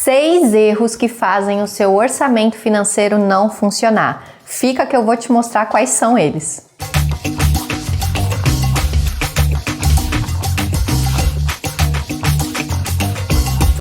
6 erros que fazem o seu orçamento financeiro não funcionar. Fica que eu vou te mostrar quais são eles.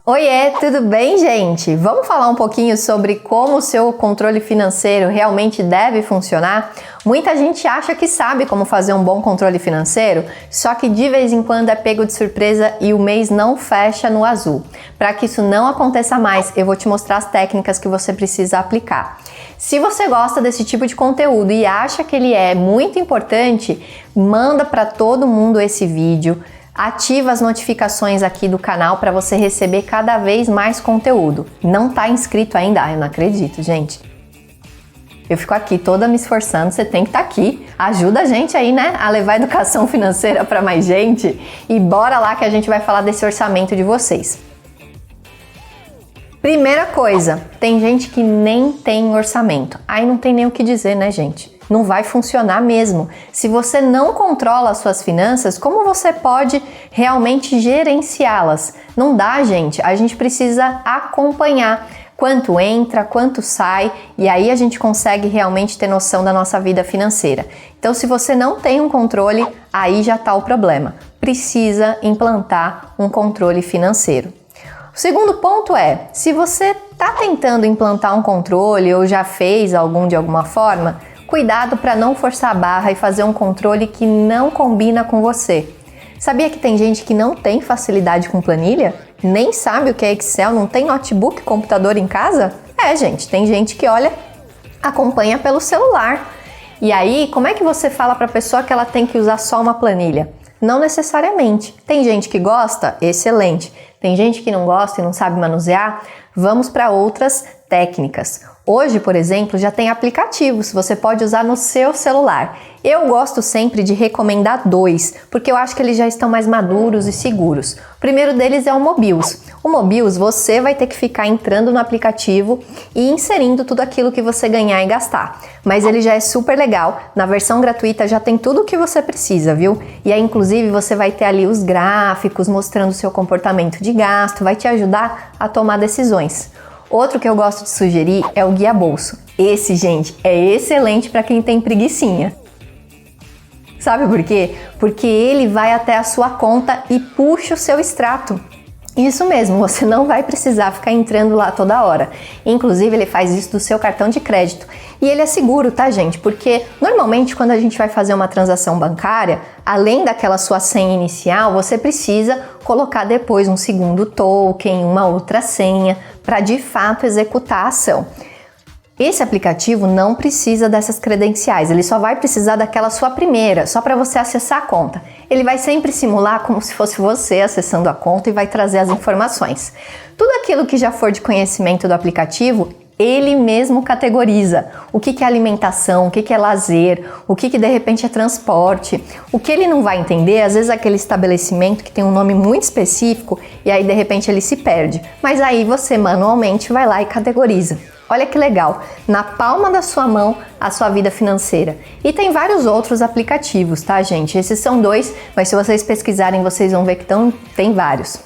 Oiê, tudo bem, gente? Vamos falar um pouquinho sobre como o seu controle financeiro realmente deve funcionar? Muita gente acha que sabe como fazer um bom controle financeiro, só que de vez em quando é pego de surpresa e o mês não fecha no azul. Para que isso não aconteça mais, eu vou te mostrar as técnicas que você precisa aplicar. Se você gosta desse tipo de conteúdo e acha que ele é muito importante, manda para todo mundo esse vídeo. Ativa as notificações aqui do canal para você receber cada vez mais conteúdo. Não tá inscrito ainda? Eu não acredito, gente. Eu fico aqui toda me esforçando, você tem que estar aqui. Ajuda a gente aí, né? A levar a educação financeira para mais gente. E bora lá que a gente vai falar desse orçamento de vocês. Primeira coisa, tem gente que nem tem orçamento. Aí não tem nem o que dizer, né, gente? Não vai funcionar mesmo. Se você não controla as suas finanças, como você pode realmente gerenciá-las? Não dá, gente. A gente precisa acompanhar quanto entra, quanto sai, e aí a gente consegue realmente ter noção da nossa vida financeira. Então, se você não tem um controle, aí já está o problema. Precisa implantar um controle financeiro. O segundo ponto é, se você está tentando implantar um controle ou já fez algum de alguma forma, cuidado para não forçar a barra e fazer um controle que não combina com você. Sabia que tem gente que não tem facilidade com planilha? Nem sabe o que é Excel, não tem notebook, computador em casa? Gente, tem gente que, olha, acompanha pelo celular. E aí, como é que você fala para a pessoa que ela tem que usar só uma planilha? Não necessariamente. Tem gente que gosta? Excelente. Tem gente que não gosta e não sabe manusear? Vamos para outras técnicas. Hoje, por exemplo, já tem aplicativos, você pode usar no seu celular. Eu gosto sempre de recomendar 2, porque eu acho que eles já estão mais maduros e seguros. O primeiro deles é o Mobius. O Mobius, você vai ter que ficar entrando no aplicativo e inserindo tudo aquilo que você ganhar e gastar. Mas ele já é super legal, na versão gratuita já tem tudo o que você precisa, viu? E aí, inclusive, você vai ter ali os gráficos mostrando o seu comportamento de gasto, vai te ajudar a tomar decisões. Outro que eu gosto de sugerir é o Guia Bolso. Esse, gente, é excelente para quem tem preguicinha. Sabe por quê? Porque ele vai até a sua conta e puxa o seu extrato. Isso mesmo, você não vai precisar ficar entrando lá toda hora. Inclusive, ele faz isso do seu cartão de crédito. E ele é seguro, tá, gente? Porque normalmente quando a gente vai fazer uma transação bancária, além daquela sua senha inicial, você precisa colocar depois um segundo token, uma outra senha, para de fato executar a ação. Esse aplicativo não precisa dessas credenciais, ele só vai precisar daquela sua primeira, só para você acessar a conta. Ele vai sempre simular como se fosse você acessando a conta e vai trazer as informações. Tudo aquilo que já for de conhecimento do aplicativo, ele mesmo categoriza o que é alimentação, o que é lazer, o que de repente é transporte. O que ele não vai entender, às vezes aquele estabelecimento que tem um nome muito específico e aí de repente ele se perde. Mas aí você manualmente vai lá e categoriza. Olha que legal, na palma da sua mão a sua vida financeira. E tem vários outros aplicativos, tá, gente? Esses são 2, mas se vocês pesquisarem vocês vão ver que tem vários.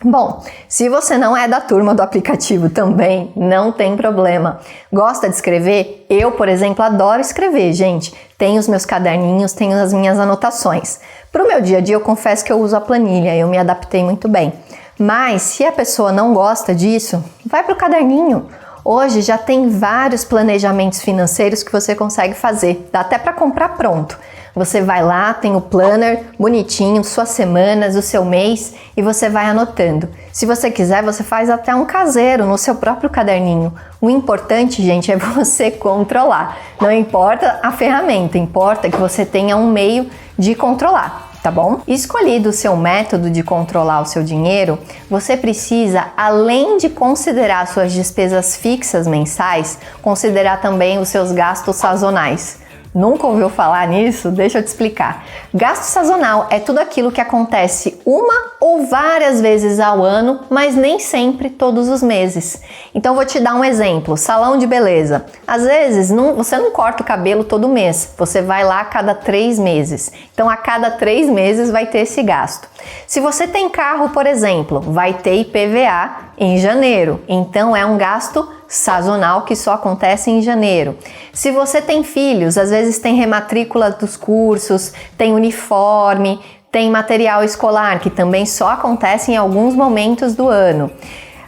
Bom, se você não é da turma do aplicativo também, não tem problema. Gosta de escrever? Eu, por exemplo, adoro escrever, gente. Tenho os meus caderninhos, tenho as minhas anotações. Para o meu dia a dia, eu confesso que eu uso a planilha, eu me adaptei muito bem. Mas, se a pessoa não gosta disso, vai para o caderninho. Hoje já tem vários planejamentos financeiros que você consegue fazer, dá até para comprar pronto. Você vai lá, tem o planner bonitinho, suas semanas, o seu mês e você vai anotando. Se você quiser, você faz até um caseiro no seu próprio caderninho. O importante, gente, é você controlar. Não importa a ferramenta, importa que você tenha um meio de controlar. Tá bom? Escolhido o seu método de controlar o seu dinheiro, você precisa, além de considerar suas despesas fixas mensais, considerar também os seus gastos sazonais. Nunca ouviu falar nisso? Deixa eu te explicar. Gasto sazonal é tudo aquilo que acontece uma ou várias vezes ao ano, mas nem sempre todos os meses. Então vou te dar um exemplo, salão de beleza. Às vezes você não corta o cabelo todo mês, você vai lá a cada 3 meses. Então a cada 3 meses vai ter esse gasto. Se você tem carro, por exemplo, vai ter IPVA em janeiro. Então é um gasto sazonal que só acontece em janeiro. Se você tem filhos, às vezes tem rematrícula dos cursos, tem uniforme, tem material escolar, que também só acontece em alguns momentos do ano.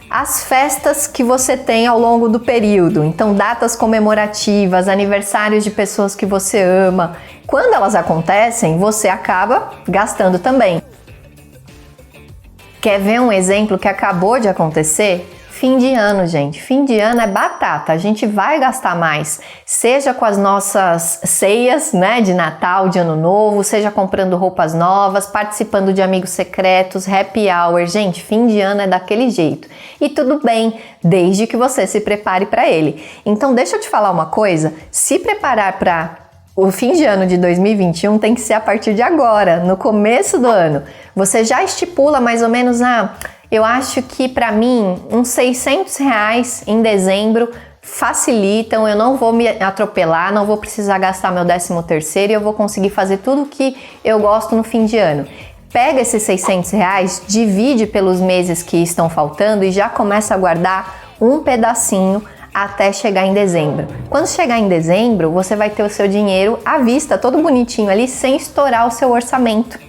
As festas que você tem ao longo do período, então datas comemorativas, aniversários de pessoas que você ama, quando elas acontecem, você acaba gastando também. Quer ver um exemplo que acabou de acontecer? Fim de ano, gente. Fim de ano é batata. A gente vai gastar mais, seja com as nossas ceias, né, de Natal, de Ano Novo, seja comprando roupas novas, participando de amigos secretos, happy hour. Gente, fim de ano é daquele jeito. E tudo bem, desde que você se prepare para ele. Então, deixa eu te falar uma coisa. Se preparar para o fim de ano de 2021 tem que ser a partir de agora, no começo do ano. Você já estipula mais ou menos, eu acho que para mim uns R$600 em dezembro facilitam, eu não vou me atropelar, não vou precisar gastar meu 13º e eu vou conseguir fazer tudo que eu gosto no fim de ano. Pega esses R$600, divide pelos meses que estão faltando e já começa a guardar um pedacinho até chegar em dezembro. Quando chegar em dezembro, você vai ter o seu dinheiro à vista, todo bonitinho ali, sem estourar o seu orçamento.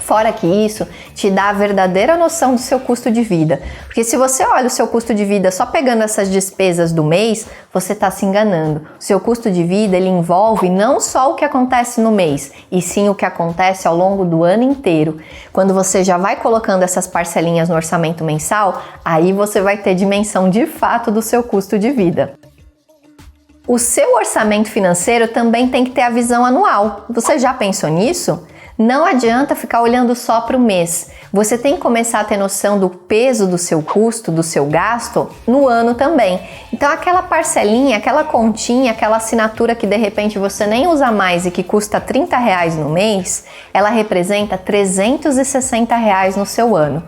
Fora que isso te dá a verdadeira noção do seu custo de vida. Porque se você olha o seu custo de vida só pegando essas despesas do mês, você está se enganando. O seu custo de vida, ele envolve não só o que acontece no mês, e sim o que acontece ao longo do ano inteiro. Quando você já vai colocando essas parcelinhas no orçamento mensal, aí você vai ter dimensão de fato do seu custo de vida. O seu orçamento financeiro também tem que ter a visão anual. Você já pensou nisso? Não adianta ficar olhando só para o mês. Você tem que começar a ter noção do peso do seu custo, do seu gasto no ano também. Então aquela parcelinha, aquela continha, aquela assinatura que de repente você nem usa mais e que custa R$30 no mês, ela representa R$360 no seu ano.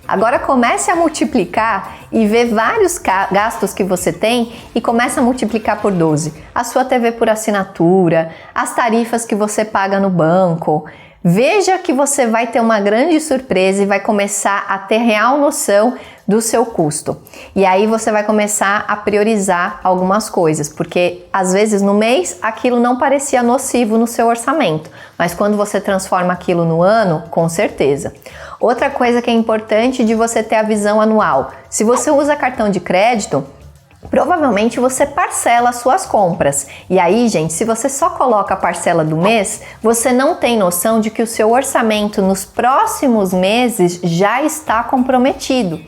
Agora comece a multiplicar e ver vários gastos que você tem e comece a multiplicar por 12. A sua TV por assinatura, as tarifas que você paga no banco. Veja que você vai ter uma grande surpresa e vai começar a ter real noção do seu custo. E aí você vai começar a priorizar algumas coisas, porque às vezes no mês aquilo não parecia nocivo no seu orçamento, mas quando você transforma aquilo no ano, com certeza. Outra coisa que é importante de você ter a visão anual. Se você usa cartão de crédito, provavelmente você parcela as suas compras. E aí, gente, se você só coloca a parcela do mês, você não tem noção de que o seu orçamento nos próximos meses já está comprometido.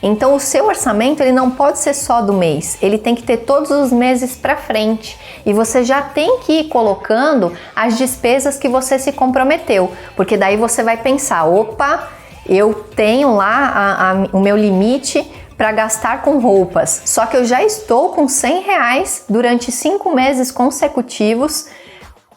Então, o seu orçamento ele não pode ser só do mês, ele tem que ter todos os meses para frente. E você já tem que ir colocando as despesas que você se comprometeu, porque daí você vai pensar, opa, eu tenho lá o meu limite para gastar com roupas, só que eu já estou com R$100 durante 5 meses consecutivos,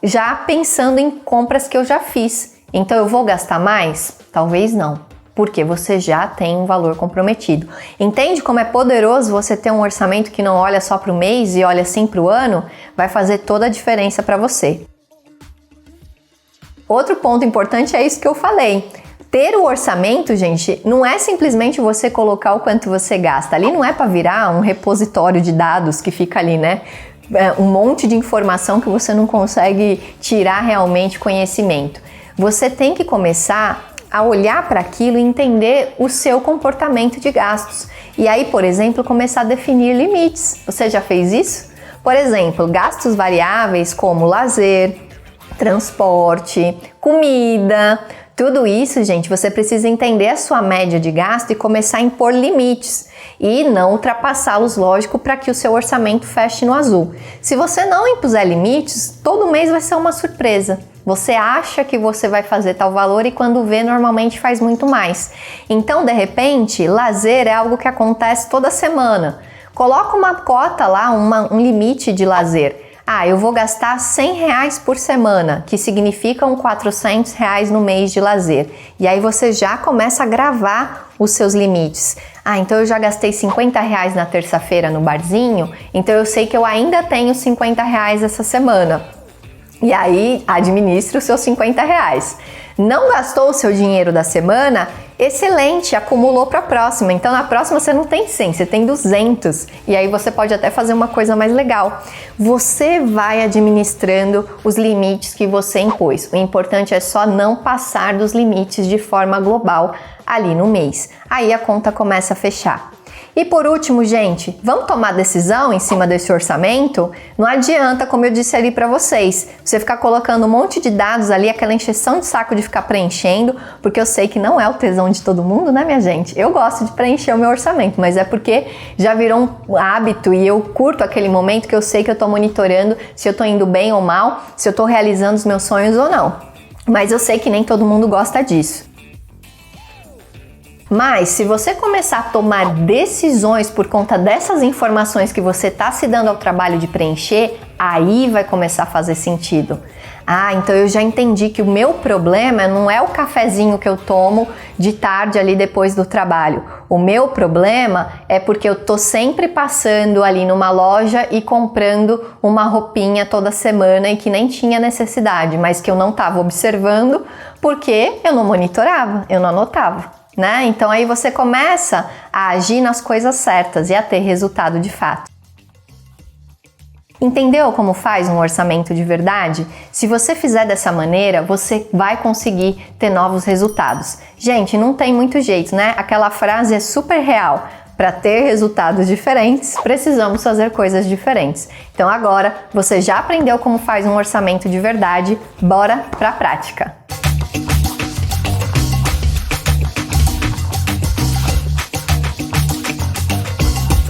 já pensando em compras que eu já fiz. Então eu vou gastar mais? Talvez não, porque você já tem um valor comprometido. Entende como é poderoso você ter um orçamento que não olha só para o mês e olha sim para o ano? Vai fazer toda a diferença para você. Outro ponto importante é isso que eu falei. Ter o orçamento, gente, não é simplesmente você colocar o quanto você gasta. Ali não é para virar um repositório de dados que fica ali, né? Um monte de informação que você não consegue tirar realmente conhecimento. Você tem que começar a olhar para aquilo e entender o seu comportamento de gastos. E aí, por exemplo, começar a definir limites. Você já fez isso? Por exemplo, gastos variáveis como lazer, transporte, comida. Tudo isso, gente, você precisa entender a sua média de gasto e começar a impor limites e não ultrapassá-los, lógico, para que o seu orçamento feche no azul. Se você não impuser limites, todo mês vai ser uma surpresa. Você acha que você vai fazer tal valor e quando vê, normalmente faz muito mais. Então, de repente, lazer é algo que acontece toda semana. Coloca uma cota lá, um limite de lazer. Eu vou gastar R$100 por semana, que significam R$400 no mês de lazer. E aí você já começa a gravar os seus limites. Então eu já gastei R$50 na terça-feira no barzinho, então eu sei que eu ainda tenho R$50 essa semana. E aí administre os seus R$50. Não gastou o seu dinheiro da semana? Excelente, acumulou para a próxima. Então na próxima você não tem 100, você tem 200. E aí você pode até fazer uma coisa mais legal. Você vai administrando os limites que você impôs. O importante é só não passar dos limites de forma global ali no mês. Aí a conta começa a fechar. E por último, gente, vamos tomar decisão em cima desse orçamento? Não adianta, como eu disse ali para vocês, você ficar colocando um monte de dados ali, aquela encheção de saco de ficar preenchendo, porque eu sei que não é o tesão de todo mundo, né, minha gente? Eu gosto de preencher o meu orçamento, mas é porque já virou um hábito e eu curto aquele momento que eu sei que eu tô monitorando se eu tô indo bem ou mal, se eu tô realizando os meus sonhos ou não. Mas eu sei que nem todo mundo gosta disso. Mas se você começar a tomar decisões por conta dessas informações que você está se dando ao trabalho de preencher, aí vai começar a fazer sentido. Ah, então eu já entendi que o meu problema não é o cafezinho que eu tomo de tarde ali depois do trabalho. O meu problema é porque eu tô sempre passando ali numa loja e comprando uma roupinha toda semana e que nem tinha necessidade, mas que eu não estava observando porque eu não monitorava, eu não anotava. Né? Então aí você começa a agir nas coisas certas e a ter resultado de fato. Entendeu como faz um orçamento de verdade? Se você fizer dessa maneira, você vai conseguir ter novos resultados. Gente, não tem muito jeito, né? Aquela frase é super real. Para ter resultados diferentes, precisamos fazer coisas diferentes. Então agora você já aprendeu como faz um orçamento de verdade, bora para a prática!